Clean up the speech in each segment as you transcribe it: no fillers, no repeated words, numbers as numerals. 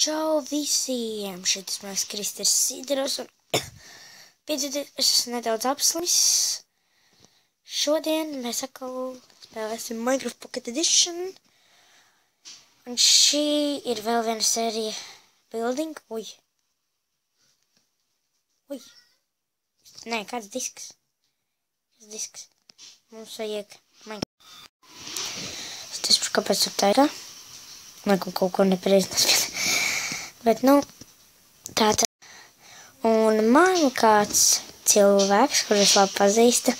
Čau visiem! Šeit es mēs Kristers Sidros un piedzirdiet, es esmu nedaudz apslimis. Šodien mēs atkal spēlēsim Minecraft Pocket Edition. Un šī ir vēl viena sērija Building. Ui. Nē, kāds disks? Kāds disks? Mums vajag Minecraft. Es tieši kāpēc tur tā ir tā? Laikam kaut ko nepareizi nespēju. Bet, tātad. Un man kāds cilvēks, kurš es labi pazīstu,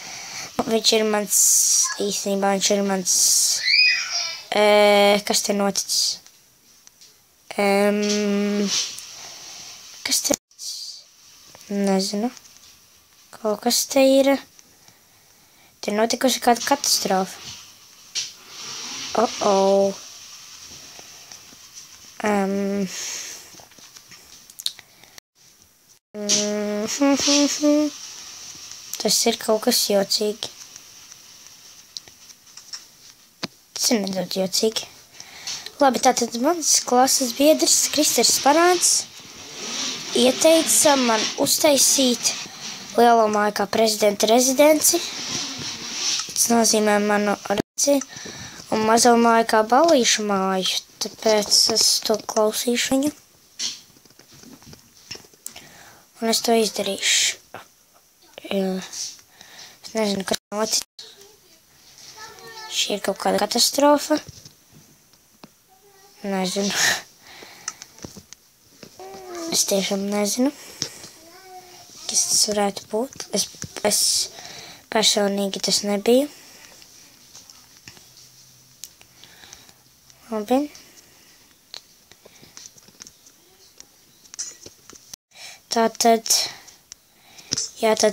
viņš ir mans, īstenībā viņš ir mans, kas te noticis? Kas te noticis? Nezinu. Kaut kas te ir. Te ir notikusi kāda katastrofa. Tas ir kaut kas jocīgi. Tas ir nedaudz jocīgi. Labi, tātad mans klases biedrs Kristers Parāds ieteica man uztaisīt lielo māju kā prezidenta rezidenci. Tas nozīmē manu redzi un mazo māju kā balīšu māju. Tāpēc es to klausīšu viņu. Un es to izdarīšu. Es nezinu, kas notic. Šī ir kaut kāda katastrofa. Nezinu. Es tiešām nezinu, kas tas varētu būt. Es personīgi tas nebiju. Labi. Tātad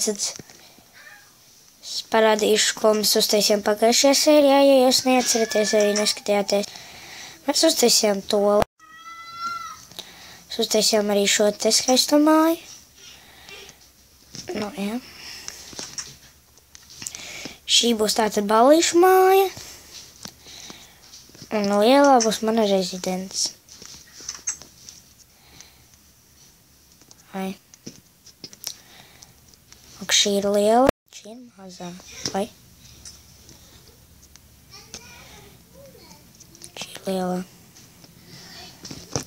es parādīšu, ko mēs uztaisījām pagājušajā sērijā, ja jūs neatceraties, arī neskatījāties. Mēs uztaisījām to. Mēs uztaisījām arī šo te skaisto māju. Jā. Šī būs tātad balīšu māja. Un lielā būs mana rezidence. Vai? Un šī ir liela, šī ir mazā. Vai? Šī ir liela.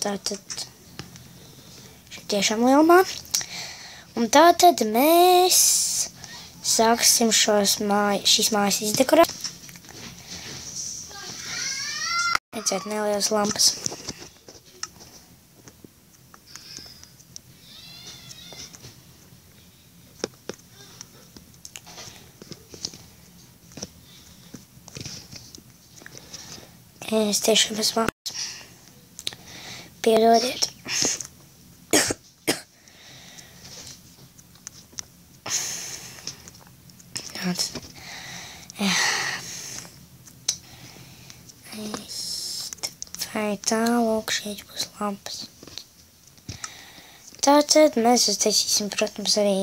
Tātad šī ir tiešām liela māja. Un tātad mēs sāksim šīs mājas izdekorēt. Redzēt nelielas lampas. Es tiešām esmu piedodiet. Vai tālāk šeit būs lampas. Tātad mēs uztaisīsim, protams, arī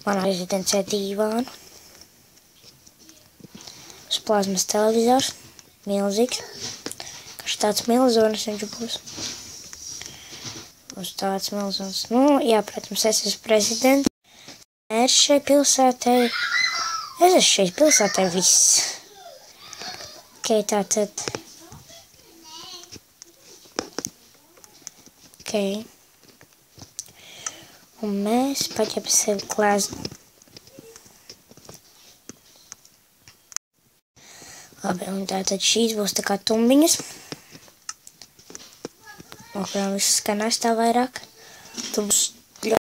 manā rezidencē dīvānu. Uz plazmas televizors. Milzīgs. Kas tāds milzonis viņš būs. Būs tāds milzonis. Jā, protams, es esmu prezidents. Es šai pilsētai. Es esmu šai pilsētai viss. Ok, tātad. Ok. Un mēs paģēpam sevi klēsmu. Labi, un tātad šīs būs tā kā tumbiņas. Kurām viss skanēs tā vairāk. Tu būs ļoti.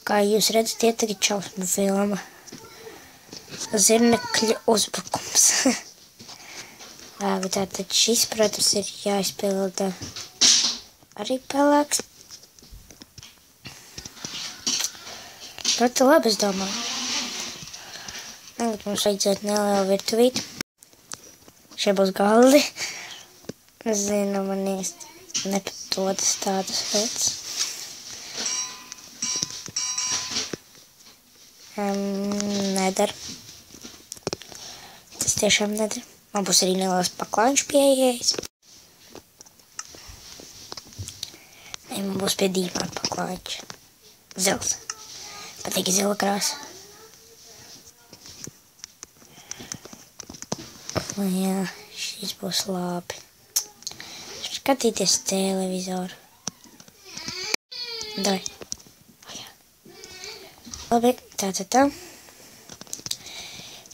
Kā jūs redzat, tie tagad šausmu filma. Zirnekļa uzbrukums. Labi, tātad šis, protams, ir jāizpilda arī pelēks. Ļoti labi, es domāju. Tagad mums vajadzētu nelielu virtuvīti. Šie būs galdi. Es zinu, man īsti nepatodas tādas lietas. Nedara. Tas tiešām nedara. Man būs arī neliels paklājiņš pieejais. Man būs pie dīvaina paklājiņš. Zils. Patīk zila krāsa. Jā, šis būs labi. Skatīties televizoru. Dai. Labi, tā.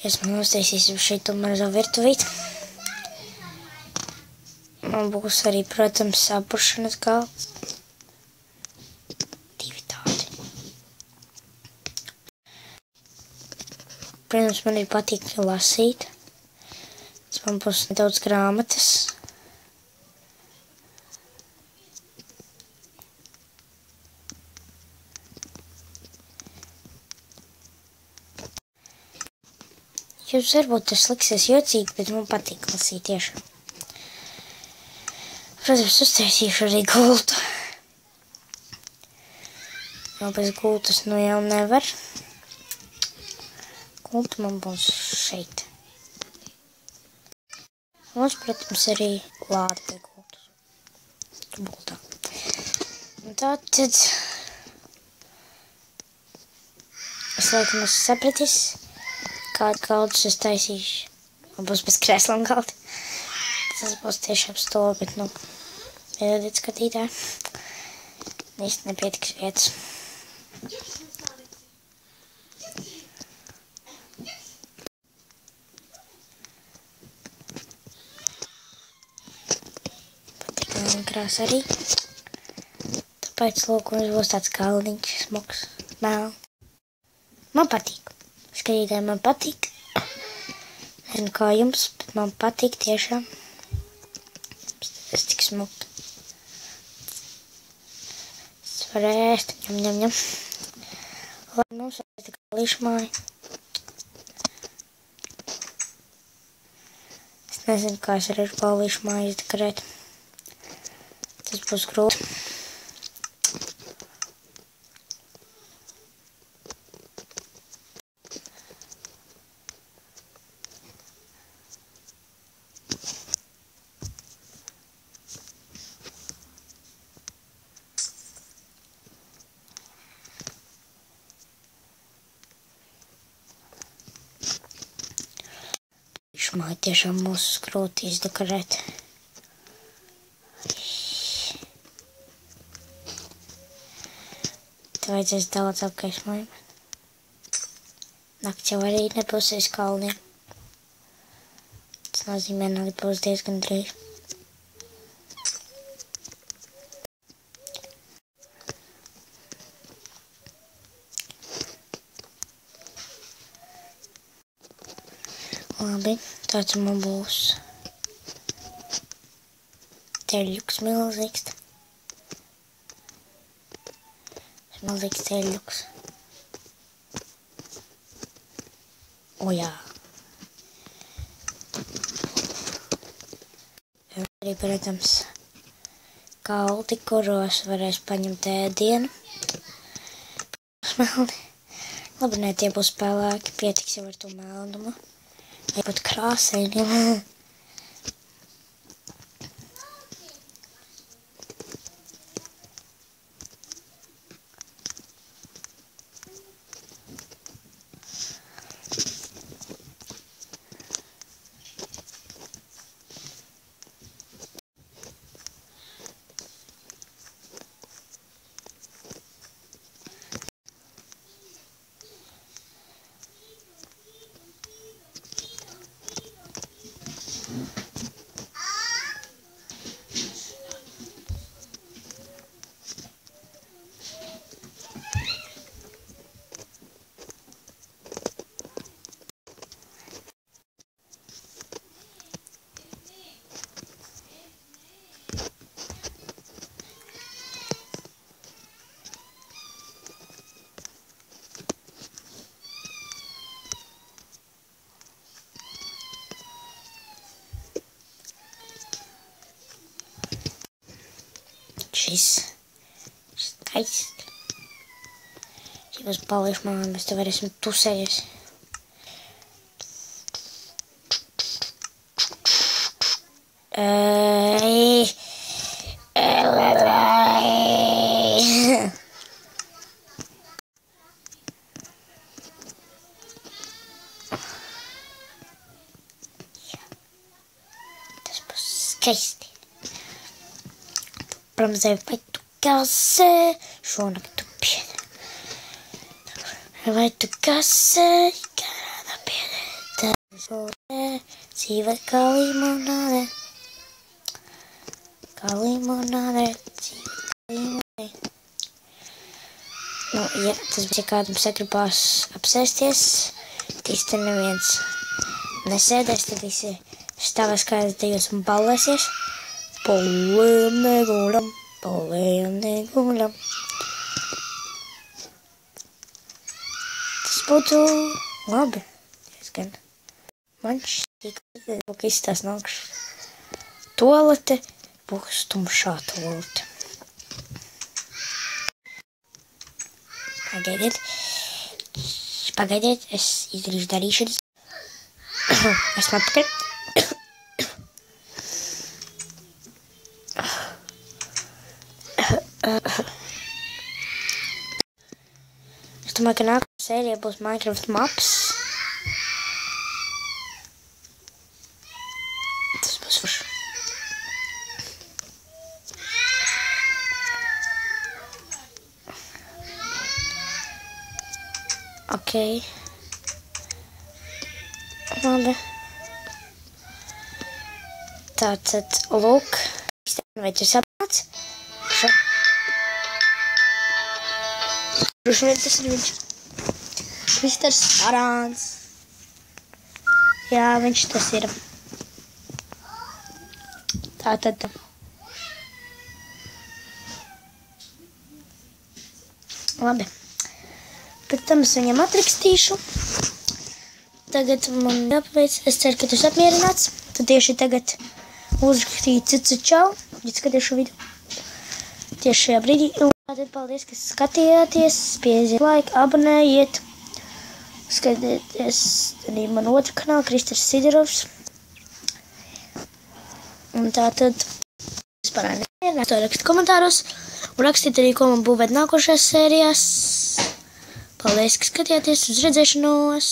Esmu nostaisījis šeit mazo virtuvīti. Man būs arī, protams, apuršanas galds. Divi tādi. Protams, man ir patīk lasīt. Tas man būs nedaudz grāmatas. Jums varbūt tas liksies jocīgi, bet man patīk lasīt tiešām. Protams, uztaisīšu arī gultu. Jo bez gultas nu jau nevar. Gulta man būs šeit. Mums, protams, arī lāde pie gultas. Gultā. Un tā tad es laikam esmu sapratis, kādu galdus es taisīšu. Man būs bez krēslam galdi. Tas būs tiešām stoli, bet, nu, iedodiet skatītāji. Īsti nepietiks vietas. Patīk man krāsa arī. Tāpēc, lūk, mums būs tāds galdiņš, smoks, mēl. Man patīk. Skatītāji, man patīk. Nezinu, kā jums, bet man patīk tiešām. Tas tik smuki. Es varu ēst, ņem. Labi, mums ir tā kā līšmāja. Es nezinu, kā es varēšu balīšu māju izdekorēt. Tas būs grūti. Līšmāja tiešām mūsu grūti izdekorēt. Te vajadzēs daudz apgaismojumu. Nakts jau arī nebūs aiz kalniem. Tas nozīmē, ka būs diezgan drīz. Labi, tāds man būs ceļuks milzīgs. Milzīgs ceļuks. O jā. Arī, protams, galdi, kuros varēs paņemt ēdienu. Melni. Labi, ne, tie būs pelēki, pietiks jau ar to melnumu. Vai pat krāsainiem. Šis skaisti. Ja būs palīšu māja, mēs te varēsim tusēties. skaisti. Pramazē, vai tu kasē, šonakt tu piedē. Vai tu kasē, kāda piedē. Tēzorē, dzīve kā limonāde. Kā limonāde, dzīve kā limonāde. Nu, ja tas bija kādam sagribās apsēsties, tad te neviens nesēdēs, tad visi stāvēs kādējos un ballēsies. Polējam neguļam, polējam neguļam. Tas būtu labi, diezgan. Man šķiet, ka izstās nākšu. Toalete būs tumšā toalete. Pagaidiet, es izdarīšu darīšanas. Esmu atpakaļ. Es domāju, ka nākamā sērija būs Minecraft maps. Tas būs forši. Ok. Labi. Tātad, lūk. Vai tu saprāts? Droši vien tas ir viņš. Misters Arāns. Jā, viņš tas ir. Tātad. Labi. Pēc tam es viņam atrakstīšu. Tagad man jāpaveic. Es ceru, ka tu esi apmierināts. Tu tieši tagad uzrakstīji citu čau. Ja skaties šo video. Tieši šajā brīdī. Tātad paldies, ka skatījāties. Spieziet laiku, abonējiet. Skatieties arī man otru kanālu, Kristers Siderovs. Un tātad vispār nevienās to rakst komentāros. Un rakstīt arī, ko man būvēt nākošajās sērijās. Paldies, ka skatījāties. Uz redzēšanos!